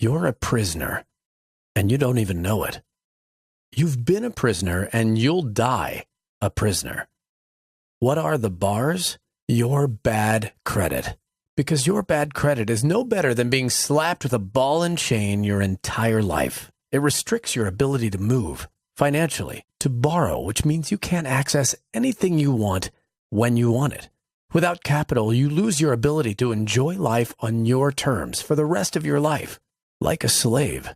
You're a prisoner, and you don't even know it. You've been a prisoner, and you'll die a prisoner. What are the bars? Your bad credit. Because your bad credit is no better than being slapped with a ball and chain your entire life. It restricts your ability to move financially, to borrow, which means you can't access anything you want when you want it. Without capital, you lose your ability to enjoy life on your terms for the rest of your life, like a slave.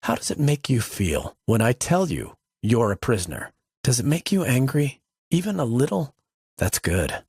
How does it make you feel when I tell you you're a prisoner? Does it make you angry? Even a little? That's good.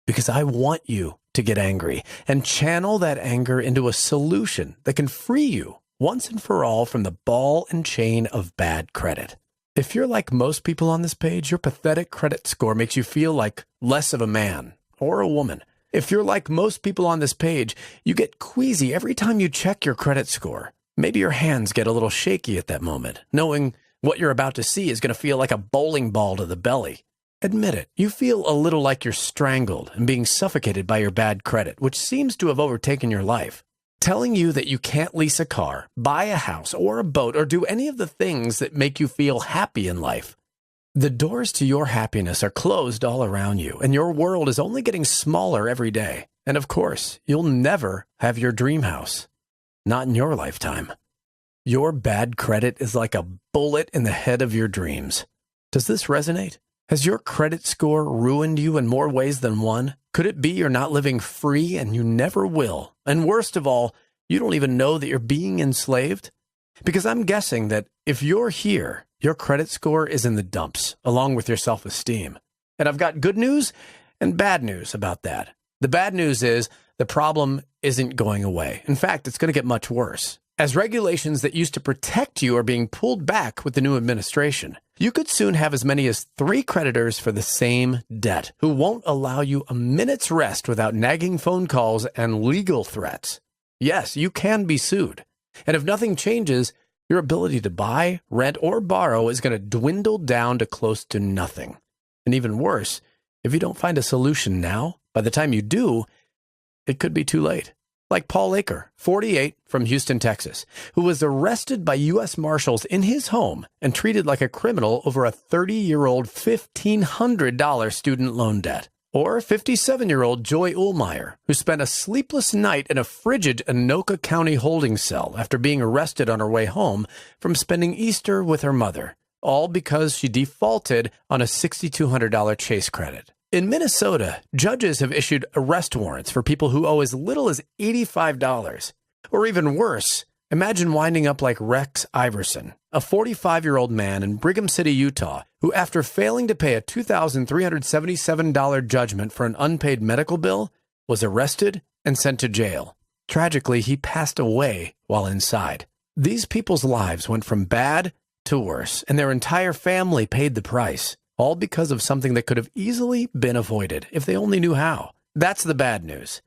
Because I want you to get angry and channel that anger into a solution that can free you once and for all from the ball and chain of bad credit. If you're like most people on this page, your pathetic credit score makes you feel like less of a man or a woman. If you're like most people on this page, you get queasy every time you check your credit score. Maybe your hands get a little shaky at that moment, knowing what you're about to see is going to feel like a bowling ball to the belly. Admit it, you feel a little like you're strangled and being suffocated by your bad credit, which seems to have overtaken your life. Telling you that you can't lease a car, buy a house or a boat, or do any of the things that make you feel happy in life. The doors to your happiness are closed all around you, and your world is only getting smaller every day. And of course, you'll never have your dream house. Not in your lifetime. Your bad credit is like a bullet in the head of your dreams. Does this resonate? Has your credit score ruined you in more ways than one? Could it be you're not living free and you never will? And worst of all, you don't even know that you're being enslaved? Because I'm guessing that if you're here, your credit score is in the dumps, along with your self-esteem. And I've got good news and bad news about that. The bad news is the problem isn't going away. In fact, it's going to get much worse. As regulations that used to protect you are being pulled back with the new administration, you could soon have as many as 3 creditors for the same debt who won't allow you a minute's rest without nagging phone calls and legal threats. Yes, you can be sued. And if nothing changes, your ability to buy, rent, or borrow is going to dwindle down to close to nothing. And even worse, if you don't find a solution now, by the time you do, it could be too late. Like Paul Aker, 48, from Houston, Texas, who was arrested by U.S. Marshals in his home and treated like a criminal over a 30-year-old $1,500 student loan debt. Or 57-year-old Joy Ullmeyer, who spent a sleepless night in a frigid Anoka County holding cell after being arrested on her way home from spending Easter with her mother, all because she defaulted on a $6,200 Chase credit. In Minnesota, judges have issued arrest warrants for people who owe as little as $85. Or even worse, imagine winding up like Rex Iverson, a 45-year-old man in Brigham City, Utah, who after failing to pay a $2,377 judgment for an unpaid medical bill, was arrested and sent to jail. Tragically, he passed away while inside. These people's lives went from bad to worse, and their entire family paid the price. All because of something that could have easily been avoided if they only knew how. That's the bad news.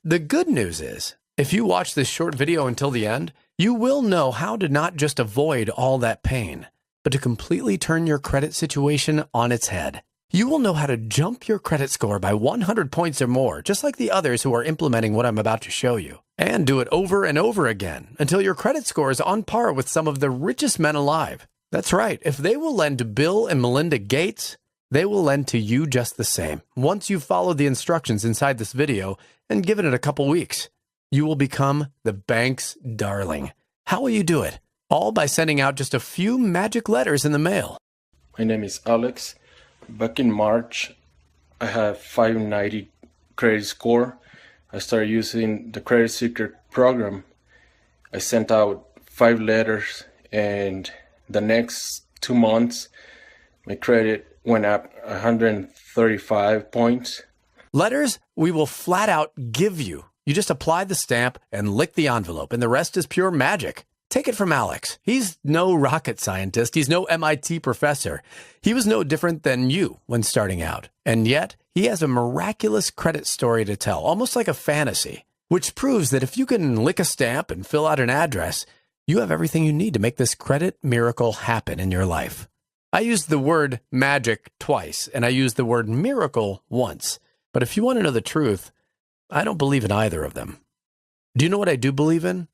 The good news is, if you watch this short video until the end, you will know how to not just avoid all that pain, but to completely turn your credit situation on its head. You will know how to jump your credit score by 100 points or more, just like the others who are implementing what I'm about to show you. And do it over and over again until your credit score is on par with some of the richest men alive. That's right. If they will lend to Bill and Melinda Gates, they will lend to you just the same. Once you've followed the instructions inside this video and given it a couple weeks, you will become the bank's darling. How will you do it? All by sending out just a few magic letters in the mail. My name is Alex. Back in March, I have 590 credit score. I started using the Credit Secret program. I sent out 5 letters, and the next 2 months, my credit went up 135 points. Letters we will flat out give you. You just apply the stamp and lick the envelope, and the rest is pure magic. Take it from Alex. He's no rocket scientist. He's no MIT professor. He was no different than you when starting out. And yet, he has a miraculous credit story to tell, almost like a fantasy, which proves that if you can lick a stamp and fill out an address, you have everything you need to make this credit miracle happen in your life. I used the word magic twice, and I used the word miracle once. But if you want to know the truth, I don't believe in either of them. Do you know what I do believe in?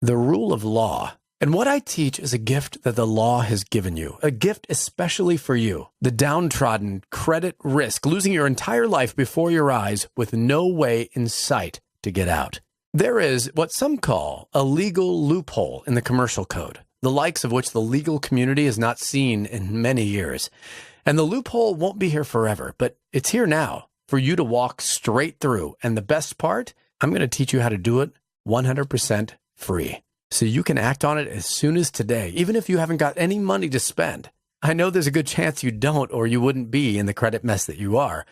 the rule of law. And what I teach is a gift that the law has given you, a gift especially for you, the downtrodden, credit risk, losing your entire life before your eyes with no way in sight to get out. There is what some call a legal loophole in the commercial code, the likes of which the legal community has not seen in many years. And the loophole won't be here forever, but it's here now for you to walk straight through. And the best part, I'm going to teach you how to do it 100% free. So you can act on it as soon as today, even if you haven't got any money to spend. I know there's a good chance you don't, or you wouldn't be in the credit mess that you are.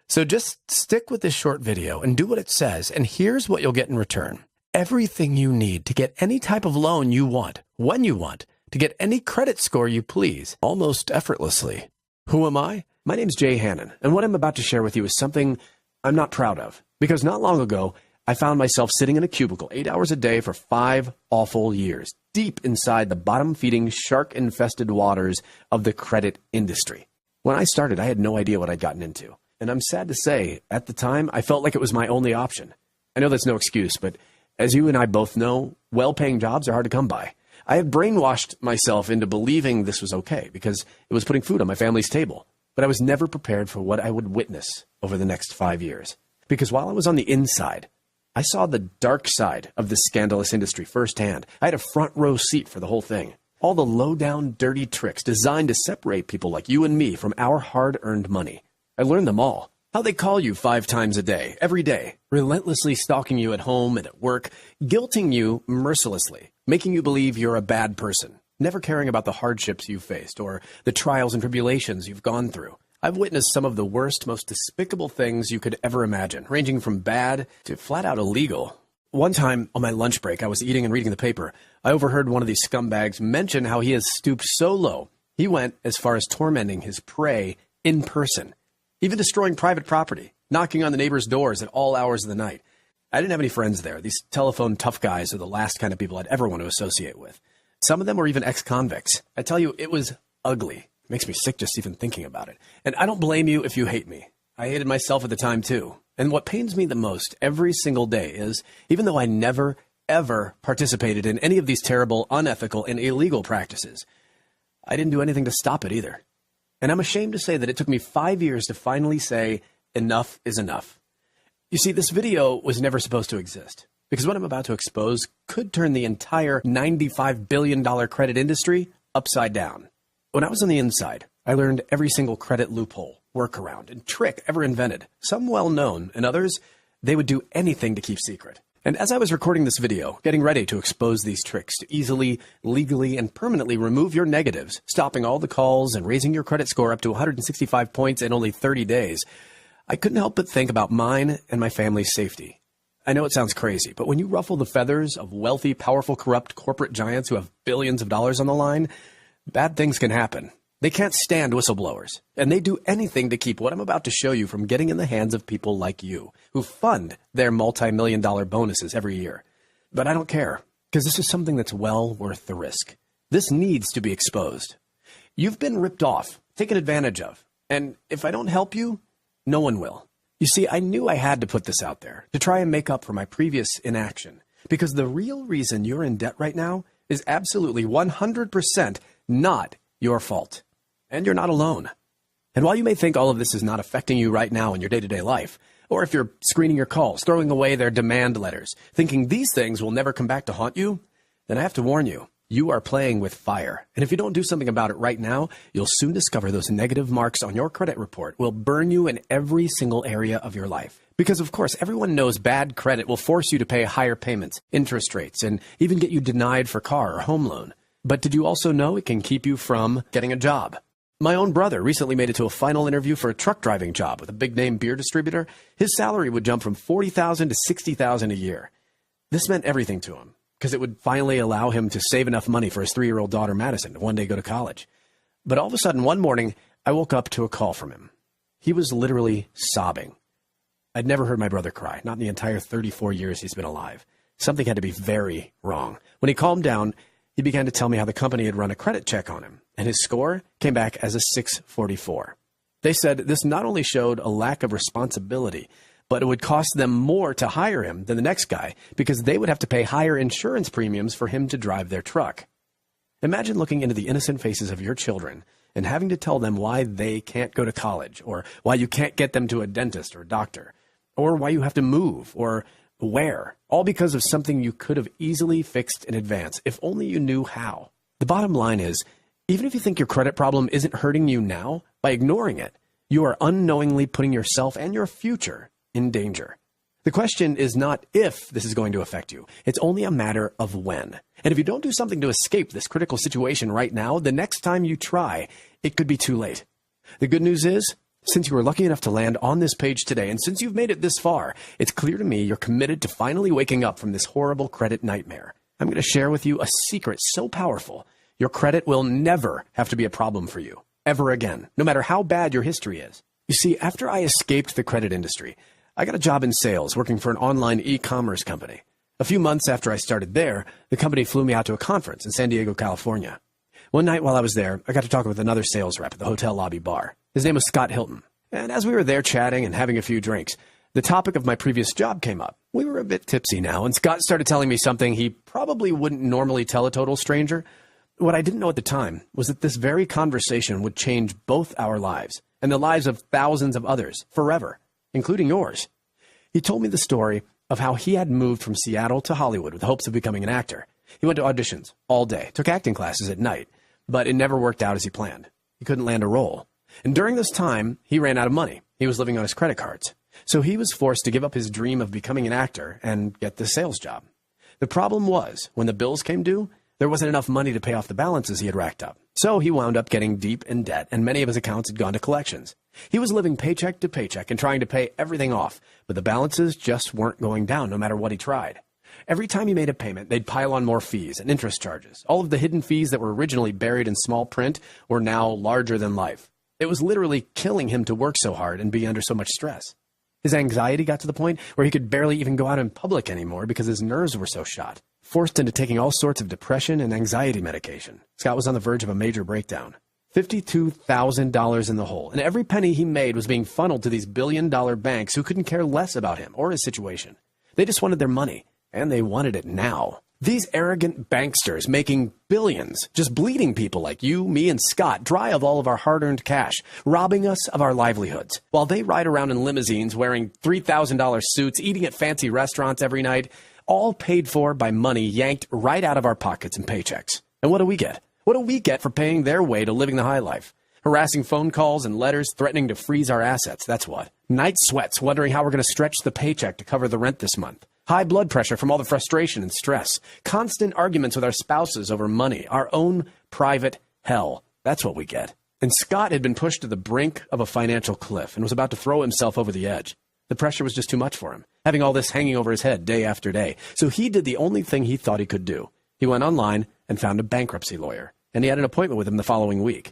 So just stick with this short video and do what it says. And here's what you'll get in return. Everything you need to get any type of loan you want, when you want, to get any credit score you please, almost effortlessly. Who am I? My name's Jay Hannon, and what I'm about to share with you is something I'm not proud of. Because not long ago, I found myself sitting in a cubicle 8 hours a day for 5 awful years, deep inside the bottom-feeding, shark-infested waters of the credit industry. When I started, I had no idea what I'd gotten into. And I'm sad to say, at the time, I felt like it was my only option. I know that's no excuse, but as you and I both know, well-paying jobs are hard to come by. I had brainwashed myself into believing this was okay because it was putting food on my family's table. But I was never prepared for what I would witness over the next 5 years. Because while I was on the inside, I saw the dark side of this scandalous industry firsthand. I had a front row seat for the whole thing. All the low-down, dirty tricks designed to separate people like you and me from our hard-earned money. I learned them all. How they call you 5 times a day, every day, relentlessly stalking you at home and at work, guilting you mercilessly, making you believe you're a bad person, never caring about the hardships you've faced or the trials and tribulations you've gone through. I've witnessed some of the worst, most despicable things you could ever imagine, ranging from bad to flat out illegal. One time on my lunch break, I was eating and reading the paper. I overheard one of these scumbags mention how he has stooped so low, he went as far as tormenting his prey in person, even destroying private property, knocking on the neighbors' doors at all hours of the night. I didn't have any friends there. These telephone tough guys are the last kind of people I'd ever want to associate with. Some of them were even ex-convicts. I tell you, it was ugly. Makes me sick just even thinking about it. And I don't blame you if you hate me. I hated myself at the time too. And what pains me the most every single day is, even though I never, ever participated in any of these terrible, unethical, and illegal practices, I didn't do anything to stop it either. And I'm ashamed to say that it took me 5 years to finally say, enough is enough. You see, this video was never supposed to exist, because what I'm about to expose could turn the entire $95 billion credit industry upside down. When I was on the inside, I learned every single credit loophole, workaround, and trick ever invented. Some well-known, and others, they would do anything to keep secret. And as I was recording this video, getting ready to expose these tricks to easily, legally, and permanently remove your negatives, stopping all the calls and raising your credit score up to 165 points in only 30 days, I couldn't help but think about mine and my family's safety. I know it sounds crazy, but when you ruffle the feathers of wealthy, powerful, corrupt corporate giants who have billions of dollars on the line, bad things can happen. They can't stand whistleblowers, and they do anything to keep what I'm about to show you from getting in the hands of people like you, who fund their multi-million-dollar bonuses every year. But I don't care, because this is something that's well worth the risk. This needs to be exposed. You've been ripped off, taken advantage of, and if I don't help you, no one will. You see, I knew I had to put this out there to try and make up for my previous inaction, because the real reason you're in debt right now is absolutely 100% not your fault. And you're not alone. And while you may think all of this is not affecting you right now in your day-to-day life, or if you're screening your calls, throwing away their demand letters, thinking these things will never come back to haunt you, then I have to warn you, you are playing with fire. And if you don't do something about it right now, you'll soon discover those negative marks on your credit report will burn you in every single area of your life. Because, of course, everyone knows bad credit will force you to pay higher payments, interest rates, and even get you denied for car or home loan. But did you also know it can keep you from getting a job? My own brother recently made it to a final interview for a truck driving job with a big-name beer distributor. His salary would jump from $40,000 to $60,000 a year. This meant everything to him, because it would finally allow him to save enough money for his 3-year-old daughter, Madison, to one day go to college. But all of a sudden, one morning, I woke up to a call from him. He was literally sobbing. I'd never heard my brother cry, not in the entire 34 years he's been alive. Something had to be very wrong. When he calmed down, he began to tell me how the company had run a credit check on him, and his score came back as a 644. They said this not only showed a lack of responsibility, but it would cost them more to hire him than the next guy because they would have to pay higher insurance premiums for him to drive their truck. Imagine looking into the innocent faces of your children and having to tell them why they can't go to college, or why you can't get them to a dentist or doctor, or why you have to move, or where, all because of something you could have easily fixed in advance if only you knew how. The bottom line is, even if you think your credit problem isn't hurting you now, by ignoring it, you are unknowingly putting yourself and your future in danger. The question is not if this is going to affect you. It's only a matter of when. And if you don't do something to escape this critical situation right now, the next time you try, it could be too late. The good news is, since you were lucky enough to land on this page today, and since you've made it this far, it's clear to me you're committed to finally waking up from this horrible credit nightmare. I'm going to share with you a secret so powerful, your credit will never have to be a problem for you, ever again, no matter how bad your history is. You see, after I escaped the credit industry, I got a job in sales working for an online e-commerce company. A few months after I started there, the company flew me out to a conference in San Diego, California. One night while I was there, I got to talk with another sales rep at the hotel lobby bar. His name was Scott Hilton. And as we were there chatting and having a few drinks, the topic of my previous job came up. We were a bit tipsy now, and Scott started telling me something he probably wouldn't normally tell a total stranger. What I didn't know at the time was that this very conversation would change both our lives and the lives of thousands of others forever, including yours. He told me the story of how he had moved from Seattle to Hollywood with hopes of becoming an actor. He went to auditions all day, took acting classes at night, but it never worked out as he planned. He couldn't land a role. And during this time, he ran out of money. He was living on his credit cards. So he was forced to give up his dream of becoming an actor and get this sales job. The problem was, when the bills came due, there wasn't enough money to pay off the balances he had racked up. So he wound up getting deep in debt, and many of his accounts had gone to collections. He was living paycheck to paycheck and trying to pay everything off, but the balances just weren't going down no matter what he tried. Every time he made a payment, they'd pile on more fees and interest charges. All of the hidden fees that were originally buried in small print were now larger than life. It was literally killing him to work so hard and be under so much stress. His anxiety got to the point where he could barely even go out in public anymore because his nerves were so shot. Forced into taking all sorts of depression and anxiety medication, Scott was on the verge of a major breakdown. $52,000 in the hole, and every penny he made was being funneled to these billion-dollar banks who couldn't care less about him or his situation. They just wanted their money, and they wanted it now. These arrogant banksters making billions, just bleeding people like you, me, and Scott dry of all of our hard-earned cash, robbing us of our livelihoods, while they ride around in limousines wearing $3,000 suits, eating at fancy restaurants every night, all paid for by money yanked right out of our pockets and paychecks. And what do we get? What do we get for paying their way to living the high life? Harassing phone calls and letters threatening to freeze our assets, that's what. Night sweats wondering how we're going to stretch the paycheck to cover the rent this month. High blood pressure from all the frustration and stress. Constant arguments with our spouses over money. Our own private hell. That's what we get. And Scott had been pushed to the brink of a financial cliff and was about to throw himself over the edge. The pressure was just too much for him, having all this hanging over his head day after day. So he did the only thing he thought he could do. He went online and found a bankruptcy lawyer, and he had an appointment with him the following week.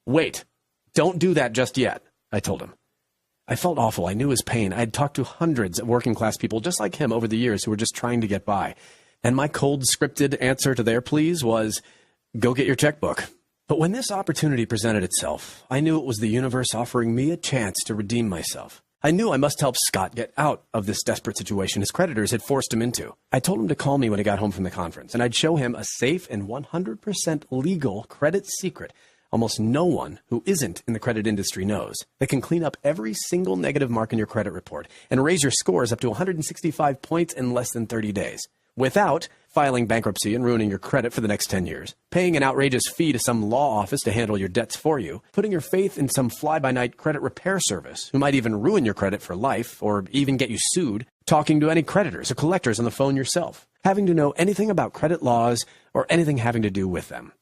Wait, don't do that just yet, I told him. I felt awful. I knew his pain. I had talked to hundreds of working-class people just like him over the years who were just trying to get by. And my cold, scripted answer to their pleas was, go get your checkbook. But when this opportunity presented itself, I knew it was the universe offering me a chance to redeem myself. I knew I must help Scott get out of this desperate situation his creditors had forced him into. I told him to call me when he got home from the conference, and I'd show him a safe and 100% legal credit secret almost no one who isn't in the credit industry knows, that can clean up every single negative mark in your credit report and raise your scores up to 165 points in less than 30 days, without filing bankruptcy and ruining your credit for the next 10 years, paying an outrageous fee to some law office to handle your debts for you, putting your faith in some fly-by-night credit repair service who might even ruin your credit for life or even get you sued, talking to any creditors or collectors on the phone yourself, having to know anything about credit laws or anything having to do with them.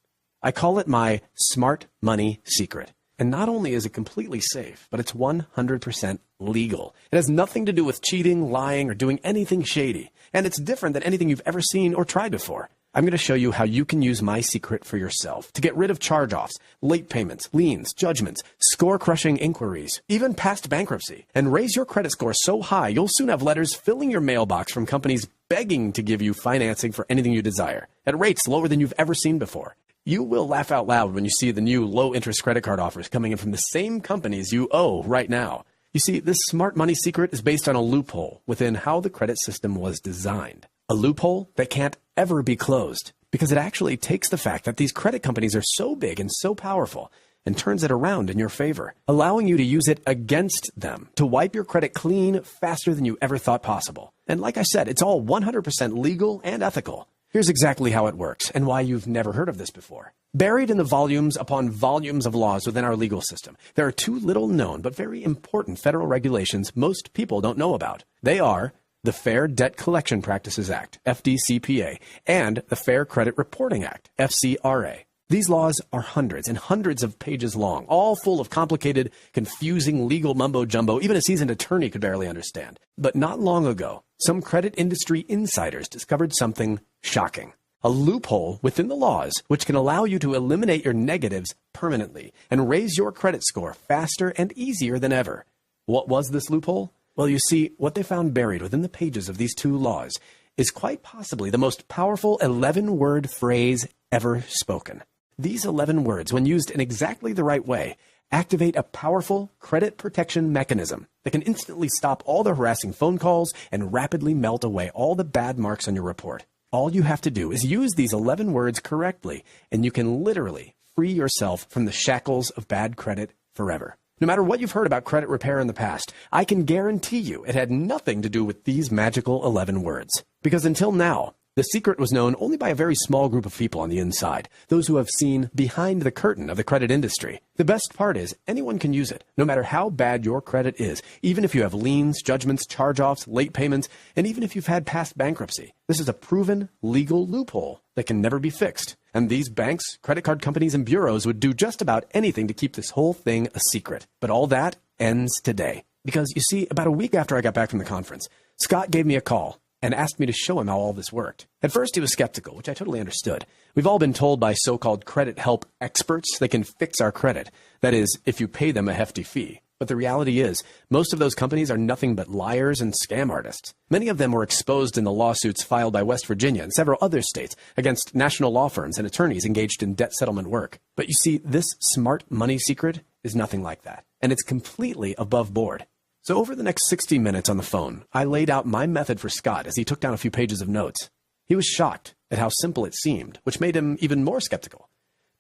I call it my smart money secret. And not only is it completely safe, but it's 100% legal. It has nothing to do with cheating, lying, or doing anything shady. And it's different than anything you've ever seen or tried before. I'm going to show you how you can use my secret for yourself to get rid of charge-offs, late payments, liens, judgments, score-crushing inquiries, even past bankruptcy, and raise your credit score so high you'll soon have letters filling your mailbox from companies begging to give you financing for anything you desire at rates lower than you've ever seen before. You will laugh out loud when you see the new low-interest credit card offers coming in from the same companies you owe right now. You see, this smart money secret is based on a loophole within how the credit system was designed. A loophole that can't ever be closed because it actually takes the fact that these credit companies are so big and so powerful and turns it around in your favor, allowing you to use it against them to wipe your credit clean faster than you ever thought possible. And like I said, it's all 100% legal and ethical. Here's exactly how it works and why you've never heard of this before. Buried in the volumes upon volumes of laws within our legal system, there are two little known but very important federal regulations most people don't know about. They are the Fair Debt Collection Practices Act, FDCPA, and the Fair Credit Reporting Act, FCRA. These laws are hundreds and hundreds of pages long, all full of complicated, confusing legal mumbo-jumbo even a seasoned attorney could barely understand. But not long ago, some credit industry insiders discovered something shocking. A loophole within the laws which can allow you to eliminate your negatives permanently and raise your credit score faster and easier than ever. What was this loophole? Well, you see, what they found buried within the pages of these two laws is quite possibly the most powerful 11-word phrase ever spoken. These 11 words, when used in exactly the right way, activate a powerful credit protection mechanism that can instantly stop all the harassing phone calls and rapidly melt away all the bad marks on your report. All you have to do is use these 11 words correctly, and you can literally free yourself from the shackles of bad credit forever. No matter what you've heard about credit repair in the past, I can guarantee you it had nothing to do with these magical 11 words. Because until now, the secret was known only by a very small group of people on the inside, those who have seen behind the curtain of the credit industry. The best part is anyone can use it, no matter how bad your credit is, even if you have liens, judgments, charge-offs, late payments, and even if you've had past bankruptcy. This is a proven legal loophole that can never be fixed. And these banks, credit card companies, and bureaus would do just about anything to keep this whole thing a secret. But all that ends today. Because, you see, about a week after I got back from the conference, Scott gave me a call and asked me to show him how all this worked. At first, he was skeptical, which I totally understood. We've all been told by so-called credit help experts they can fix our credit. That is, if you pay them a hefty fee. But the reality is, most of those companies are nothing but liars and scam artists. Many of them were exposed in the lawsuits filed by West Virginia and several other states against national law firms and attorneys engaged in debt settlement work. But you see, this smart money secret is nothing like that. And it's completely above board. So over the next 60 minutes on the phone, I laid out my method for Scott as he took down a few pages of notes. He was shocked at how simple it seemed, which made him even more skeptical.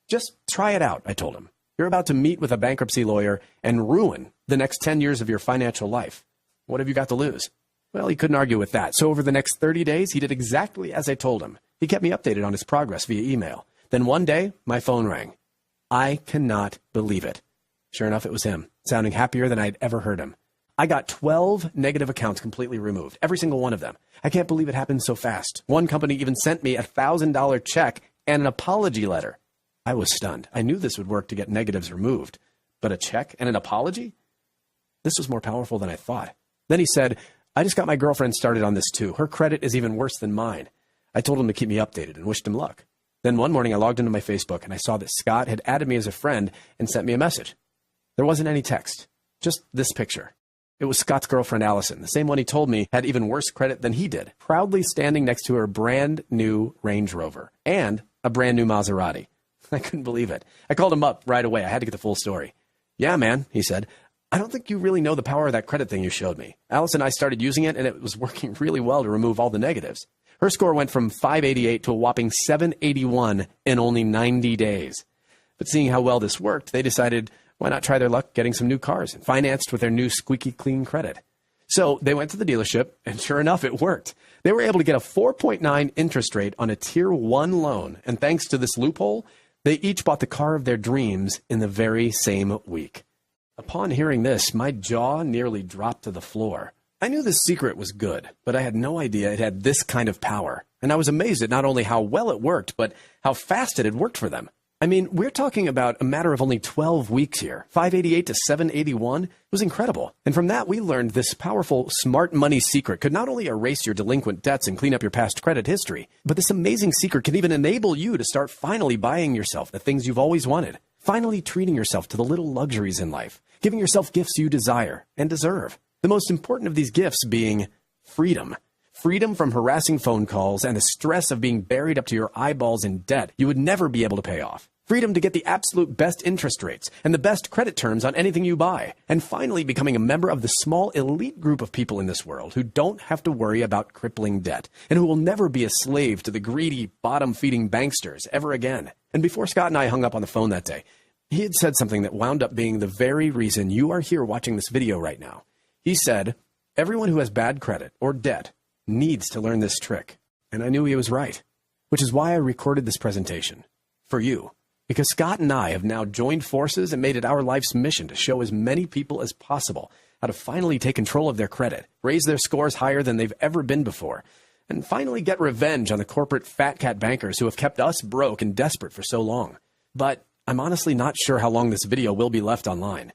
Just try it out, I told him. You're about to meet with a bankruptcy lawyer and ruin the next 10 years of your financial life. What have you got to lose? Well, he couldn't argue with that. So over the next 30 days, he did exactly as I told him. He kept me updated on his progress via email. Then one day, my phone rang. I cannot believe it. Sure enough, it was him, sounding happier than I'd ever heard him. I got 12 negative accounts completely removed, every single one of them. I can't believe it happened so fast. One company even sent me a $1,000 check and an apology letter. I was stunned. I knew this would work to get negatives removed. But a check and an apology? This was more powerful than I thought. Then he said, I just got my girlfriend started on this too. Her credit is even worse than mine. I told him to keep me updated and wished him luck. Then one morning I logged into my Facebook and I saw that Scott had added me as a friend and sent me a message. There wasn't any text, just this picture. It was Scott's girlfriend, Allison, the same one he told me had even worse credit than he did, proudly standing next to her brand new Range Rover and a brand new Maserati. I couldn't believe it. I called him up right away. I had to get the full story. Yeah, man, he said. I don't think you really know the power of that credit thing you showed me. Alice and I started using it, and it was working really well to remove all the negatives. Her score went from 588 to a whopping 781 in only 90 days. But seeing how well this worked, they decided, why not try their luck getting some new cars and financed with their new squeaky clean credit? So they went to the dealership, and sure enough, it worked. They were able to get a 4.9 interest rate on a Tier 1 loan, and thanks to this loophole, they each bought the car of their dreams in the very same week. Upon hearing this, my jaw nearly dropped to the floor. I knew this secret was good, but I had no idea it had this kind of power. And I was amazed at not only how well it worked, but how fast it had worked for them. I mean, we're talking about a matter of only 12 weeks here. 588 to 781 was incredible. And from that, we learned this powerful smart money secret could not only erase your delinquent debts and clean up your past credit history, but this amazing secret can even enable you to start finally buying yourself the things you've always wanted. Finally treating yourself to the little luxuries in life. Giving yourself gifts you desire and deserve. The most important of these gifts being freedom. Freedom from harassing phone calls and the stress of being buried up to your eyeballs in debt you would never be able to pay off. freedom to get the absolute best interest rates and the best credit terms on anything you buy, and finally becoming a member of the small elite group of people in this world who don't have to worry about crippling debt and who will never be a slave to the greedy, bottom-feeding banksters ever again. And before Scott and I hung up on the phone that day, he had said something that wound up being the very reason you are here watching this video right now. He said, everyone who has bad credit or debt needs to learn this trick. And I knew he was right, which is why I recorded this presentation. For you. Because Scott and I have now joined forces and made it our life's mission to show as many people as possible how to finally take control of their credit, raise their scores higher than they've ever been before, and finally get revenge on the corporate fat cat bankers who have kept us broke and desperate for so long. But I'm honestly not sure how long this video will be left online.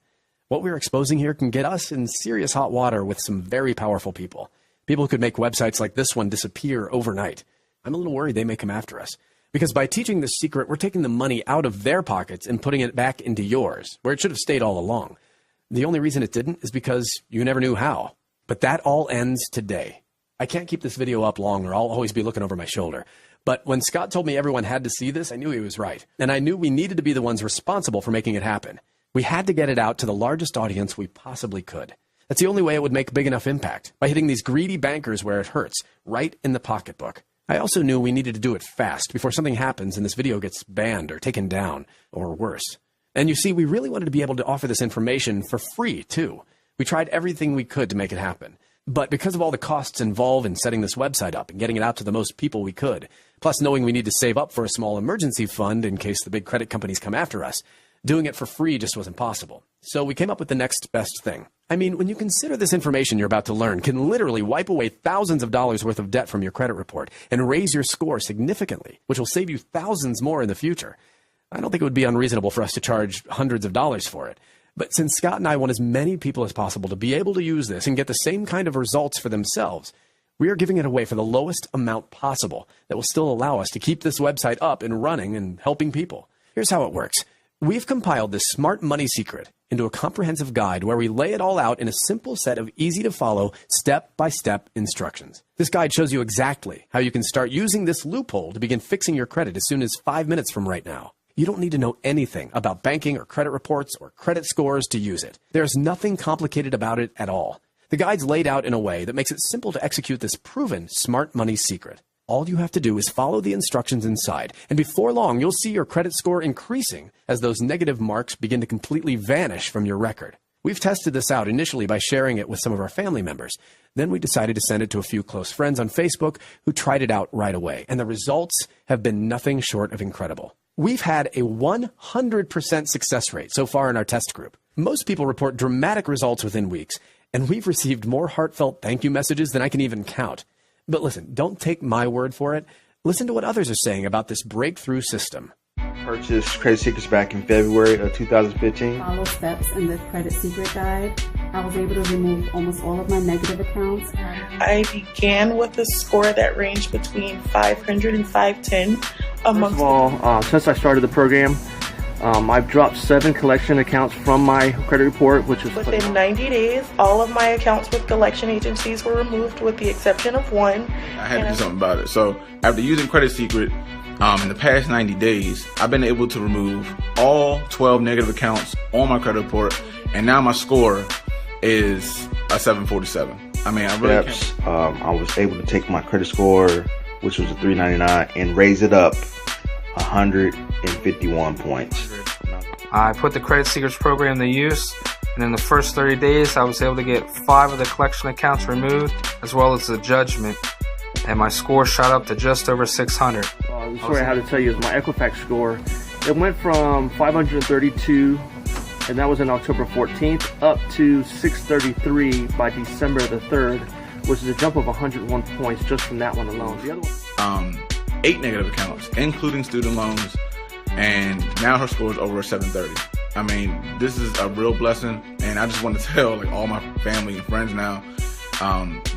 What we're exposing here can get us in serious hot water with some very powerful people. People who could make websites like this one disappear overnight. I'm a little worried they may come after us. Because by teaching this secret, we're taking the money out of their pockets and putting it back into yours, where it should have stayed all along. The only reason it didn't is because you never knew how. But that all ends today. I can't keep this video up long or I'll always be looking over my shoulder. But when Scott told me everyone had to see this, I knew he was right. And I knew we needed to be the ones responsible for making it happen. We had to get it out to the largest audience we possibly could. That's the only way it would make a big enough impact, by hitting these greedy bankers where it hurts, right in the pocketbook. I also knew we needed to do it fast before something happens and this video gets banned or taken down, or worse. And you see, we really wanted to be able to offer this information for free, too. We tried everything we could to make it happen. But because of all the costs involved in setting this website up and getting it out to the most people we could, plus knowing we need to save up for a small emergency fund in case the big credit companies come after us, doing it for free just wasn't possible. So we came up with the next best thing. I mean, when you consider this information you're about to learn can literally wipe away thousands of dollars worth of debt from your credit report and raise your score significantly, which will save you thousands more in the future, I don't think it would be unreasonable for us to charge hundreds of dollars for it. But since Scott and I want as many people as possible to be able to use this and get the same kind of results for themselves, we are giving it away for the lowest amount possible that will still allow us to keep this website up and running and helping people. Here's how it works. We've compiled this smart money secret into a comprehensive guide where we lay it all out in a simple set of easy-to-follow, step-by-step instructions. This guide shows you exactly how you can start using this loophole to begin fixing your credit as soon as 5 minutes from right now. You don't need to know anything about banking or credit reports or credit scores to use it. There's nothing complicated about it at all. The guide's laid out in a way that makes it simple to execute this proven smart money secret. All you have to do is follow the instructions inside, and before long, you'll see your credit score increasing as those negative marks begin to completely vanish from your record. We've tested this out initially by sharing it with some of our family members. Then we decided to send it to a few close friends on Facebook who tried it out right away, and the results have been nothing short of incredible. We've had a 100% success rate so far in our test group. Most people report dramatic results within weeks, and we've received more heartfelt thank you messages than I can even count. But listen, don't take my word for it. Listen to what others are saying about this breakthrough system. Purchased Credit Secrets back in February of 2015. Follow steps in the Credit Secret Guide. I was able to remove almost all of my negative accounts. I began with a score that ranged between 500 and 510. First of all, since I started the program, I've dropped 7 collection accounts from my credit report, which was within 90 days. All of my accounts with collection agencies were removed with the exception of one. I had to do something about it. So after using Credit Secret, in the past 90 days, I've been able to remove all 12 negative accounts on my credit report, and now my score is a 747. I mean, I really can't. I was able to take my credit score, which was a 399, and raise it up 151 points. I put the Credit Secrets program to use, and in the first 30 days, I was able to get 5 of the collection accounts removed, as well as the judgment, and my score shot up to just over 600. The story I had to tell you is my Equifax score. It went from 532, and that was in October 14th, up to 633 by December the 3rd, which is a jump of 101 points just from that one alone. The other one, 8 negative accounts, including student loans, and now her score is over 730. I mean, this is a real blessing, and I just want to tell all my family and friends now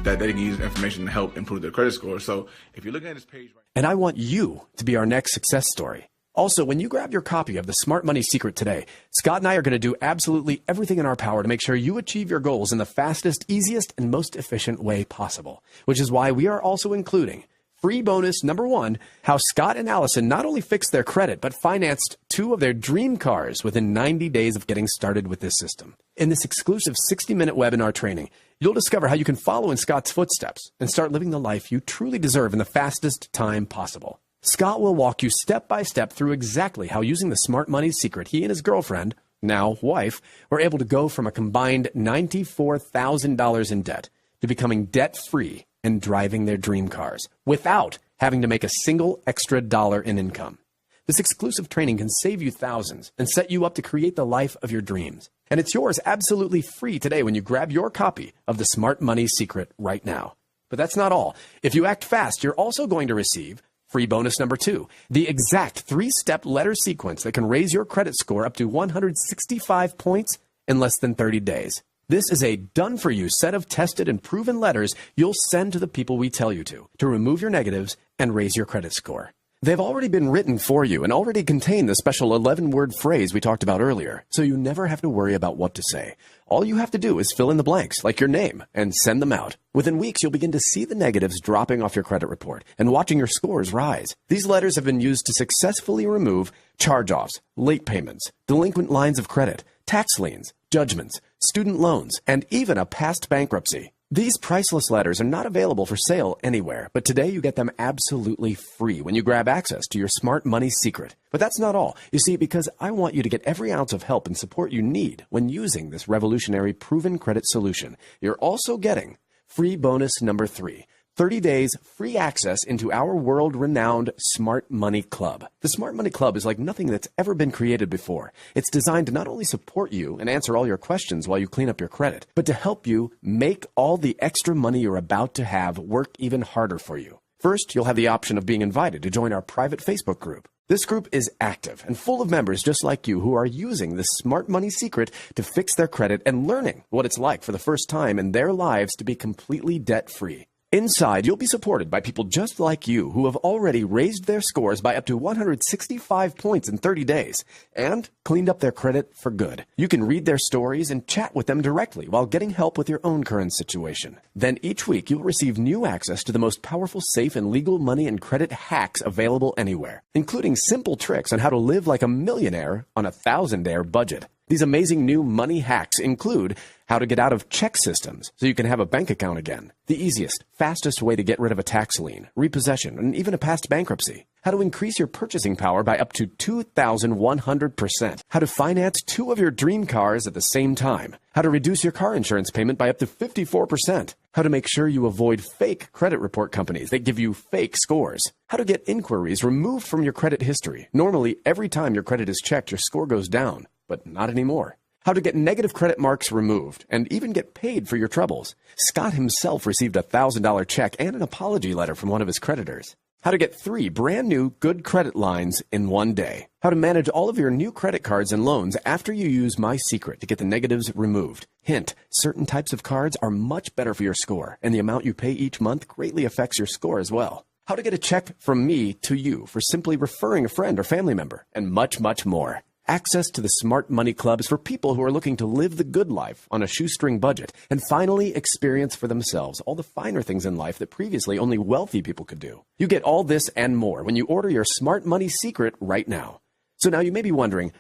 that they can use information to help improve their credit score. So if you're looking at this page right And I want you to be our next success story. Also, when you grab your copy of The Smart Money Secret today, Scott and I are going to do absolutely everything in our power to make sure you achieve your goals in the fastest, easiest, and most efficient way possible, which is why we are also including Free bonus number 1, how Scott and Allison not only fixed their credit, but financed 2 of their dream cars within 90 days of getting started with this system. In this exclusive 60-minute webinar training, you'll discover how you can follow in Scott's footsteps and start living the life you truly deserve in the fastest time possible. Scott will walk you step by step through exactly how, using the Smart Money Secret, he and his girlfriend, now wife, were able to go from a combined $94,000 in debt to becoming debt-free and driving their dream cars without having to make a single extra dollar in income. This exclusive training can save you thousands and set you up to create the life of your dreams. And it's yours absolutely free today when you grab your copy of the Smart Money Secret right now. But that's not all. If you act fast, you're also going to receive free bonus number 2, the exact 3-step letter sequence that can raise your credit score up to 165 points in less than 30 days. This is a done-for-you set of tested and proven letters you'll send to the people we tell you to remove your negatives and raise your credit score. They've already been written for you and already contain the special 11-word phrase we talked about earlier, so you never have to worry about what to say. All you have to do is fill in the blanks, like your name, and send them out. Within weeks, you'll begin to see the negatives dropping off your credit report and watching your scores rise. These letters have been used to successfully remove charge-offs, late payments, delinquent lines of credit, tax liens, judgments, student loans, and even a past bankruptcy. These priceless letters are not available for sale anywhere, but today you get them absolutely free when you grab access to your Smart Money Secret. But that's not all. You see, because I want you to get every ounce of help and support you need when using this revolutionary proven credit solution, you're also getting free bonus number 3. 30 days free access into our world-renowned Smart Money Club. The Smart Money Club is like nothing that's ever been created before. It's designed to not only support you and answer all your questions while you clean up your credit, but to help you make all the extra money you're about to have work even harder for you. First, you'll have the option of being invited to join our private Facebook group. This group is active and full of members just like you who are using the Smart Money Secret to fix their credit and learning what it's like for the first time in their lives to be completely debt-free. Inside, you'll be supported by people just like you who have already raised their scores by up to 165 points in 30 days and cleaned up their credit for good. You can read their stories and chat with them directly while getting help with your own current situation. Then each week, you'll receive new access to the most powerful, safe, and legal money and credit hacks available anywhere, including simple tricks on how to live like a millionaire on a $1,000-air budget. These amazing new money hacks include how to get out of check systems so you can have a bank account again, the easiest, fastest way to get rid of a tax lien, repossession, and even a past bankruptcy, how to increase your purchasing power by up to 2,100%, how to finance 2 of your dream cars at the same time, how to reduce your car insurance payment by up to 54%, how to make sure you avoid fake credit report companies that give you fake scores, how to get inquiries removed from your credit history. Normally, every time your credit is checked, your score goes down, but not anymore. How to get negative credit marks removed and even get paid for your troubles. Scott himself received a $1,000 check and an apology letter from one of his creditors. How to get 3 brand new good credit lines in one day. How to manage all of your new credit cards and loans after you use my secret to get the negatives removed. Hint, certain types of cards are much better for your score, and the amount you pay each month greatly affects your score as well. How to get a check from me to you for simply referring a friend or family member, and much, much more. Access to the Smart Money Club is for people who are looking to live the good life on a shoestring budget and finally experience for themselves all the finer things in life that previously only wealthy people could do. You get all this and more when you order your Smart Money Secret right now. So now you may be wondering,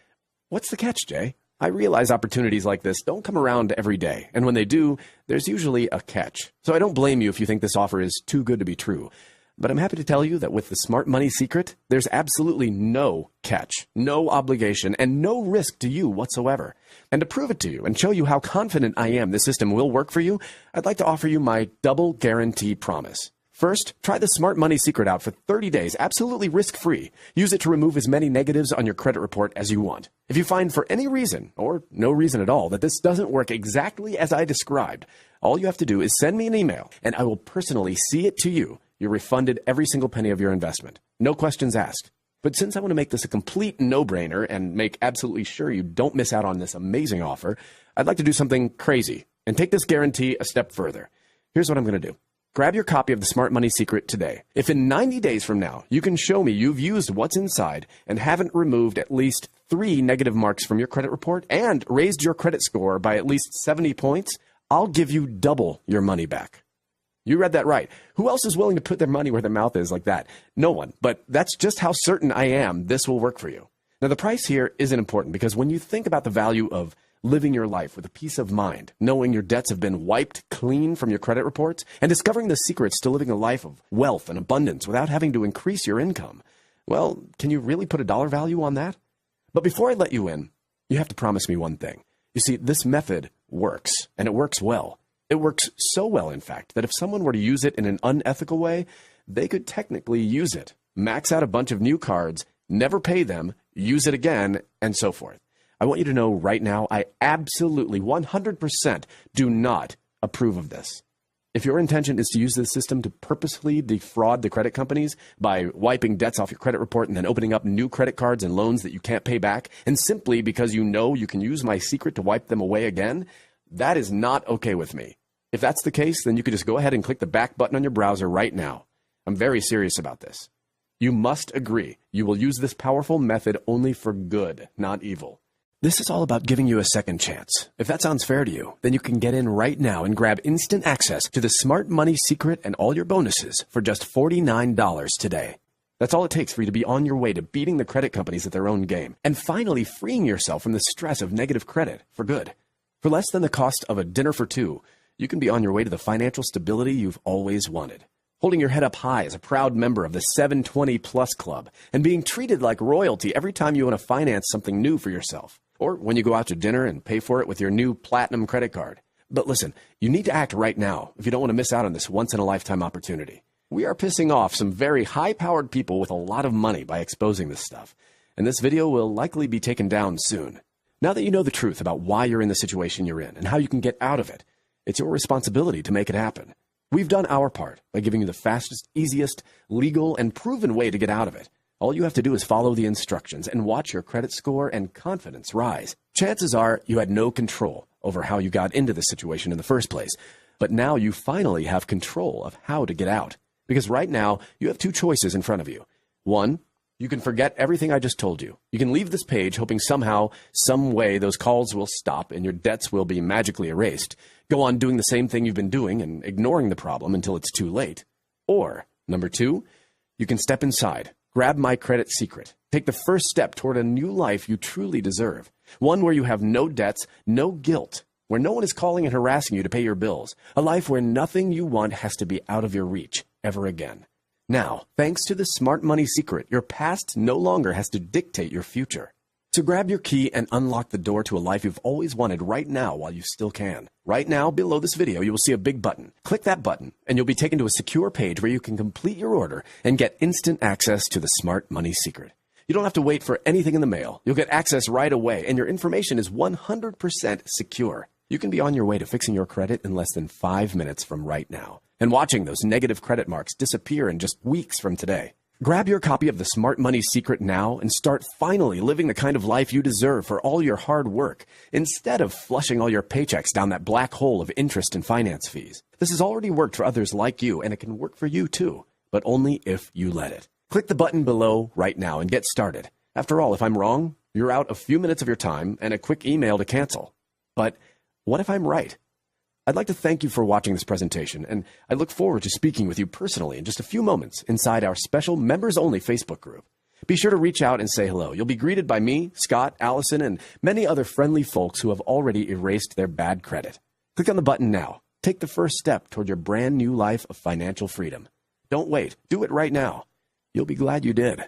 what's the catch, Jay? I realize opportunities like this don't come around every day, and when they do, there's usually a catch. So I don't blame you if you think this offer is too good to be true. But I'm happy to tell you that with the Smart Money Secret, there's absolutely no catch, no obligation, and no risk to you whatsoever. And to prove it to you and show you how confident I am the system will work for you, I'd like to offer you my double guarantee promise. First, try the Smart Money Secret out for 30 days, absolutely risk-free. Use it to remove as many negatives on your credit report as you want. If you find for any reason, or no reason at all, that this doesn't work exactly as I described, all you have to do is send me an email, and I will personally see it to you. You're refunded every single penny of your investment. No questions asked. But since I want to make this a complete no-brainer and make absolutely sure you don't miss out on this amazing offer, I'd like to do something crazy and take this guarantee a step further. Here's what I'm going to do. Grab your copy of the Smart Money Secret today. If in 90 days from now you can show me you've used what's inside and haven't removed at least 3 negative marks from your credit report and raised your credit score by at least 70 points, I'll give you double your money back. You read that right. Who else is willing to put their money where their mouth is like that? No one. But that's just how certain I am this will work for you. Now, the price here isn't important because when you think about the value of living your life with a peace of mind, knowing your debts have been wiped clean from your credit reports, and discovering the secrets to living a life of wealth and abundance without having to increase your income, well, can you really put a dollar value on that? But before I let you in, you have to promise me one thing. You see, this method works, and it works well. It works so well, in fact, that if someone were to use it in an unethical way, they could technically use it, max out a bunch of new cards, never pay them, use it again, and so forth. I want you to know right now, I absolutely 100% do not approve of this. If your intention is to use this system to purposefully defraud the credit companies by wiping debts off your credit report and then opening up new credit cards and loans that you can't pay back, and simply because you know you can use my secret to wipe them away again, that is not okay with me. If that's the case, then you could just go ahead and click the back button on your browser right now. I'm very serious about this. You must agree you will use this powerful method only for good, not evil. This is all about giving you a second chance. If that sounds fair to you, then you can get in right now and grab instant access to the Smart Money Secret and all your bonuses for just $49 today. That's all it takes for you to be on your way to beating the credit companies at their own game and finally freeing yourself from the stress of negative credit for good. For less than the cost of a dinner for two, you can be on your way to the financial stability you've always wanted. Holding your head up high as a proud member of the 720 Plus Club and being treated like royalty every time you want to finance something new for yourself. Or when you go out to dinner and pay for it with your new Platinum credit card. But listen, you need to act right now if you don't want to miss out on this once-in-a-lifetime opportunity. We are pissing off some very high-powered people with a lot of money by exposing this stuff. And this video will likely be taken down soon. Now that you know the truth about why you're in the situation you're in and how you can get out of it, it's your responsibility to make it happen. We've done our part by giving you the fastest, easiest, legal, and proven way to get out of it. All you have to do is follow the instructions and watch your credit score and confidence rise. Chances are you had no control over how you got into this situation in the first place, but now you finally have control of how to get out. Because right now, you have two choices in front of you. One, you can forget everything I just told you. You can leave this page hoping somehow, some way, those calls will stop and your debts will be magically erased. Go on doing the same thing you've been doing and ignoring the problem until it's too late. Or, number two, you can step inside, grab my credit secret, take the first step toward a new life you truly deserve. One where you have no debts, no guilt, where no one is calling and harassing you to pay your bills. A life where nothing you want has to be out of your reach ever again. Now, thanks to the Smart Money Secret, your past no longer has to dictate your future. So grab your key and unlock the door to a life you've always wanted right now while you still can. Right now, below this video, you will see a big button. Click that button, and you'll be taken to a secure page where you can complete your order and get instant access to the Smart Money Secret. You don't have to wait for anything in the mail. You'll get access right away, and your information is 100% secure. You can be on your way to fixing your credit in less than 5 minutes from right now, and watching those negative credit marks disappear in just weeks from today. Grab your copy of the Smart Money Secret now and start finally living the kind of life you deserve for all your hard work, instead of flushing all your paychecks down that black hole of interest and finance fees. This has already worked for others like you, and it can work for you too, but only if you let it. Click the button below right now and get started. After all, if I'm wrong, you're out a few minutes of your time and a quick email to cancel. But what if I'm right? I'd like to thank you for watching this presentation, and I look forward to speaking with you personally in just a few moments inside our special members-only Facebook group. Be sure to reach out and say hello. You'll be greeted by me, Scott, Allison, and many other friendly folks who have already erased their bad credit. Click on the button now. Take the first step toward your brand new life of financial freedom. Don't wait. Do it right now. You'll be glad you did.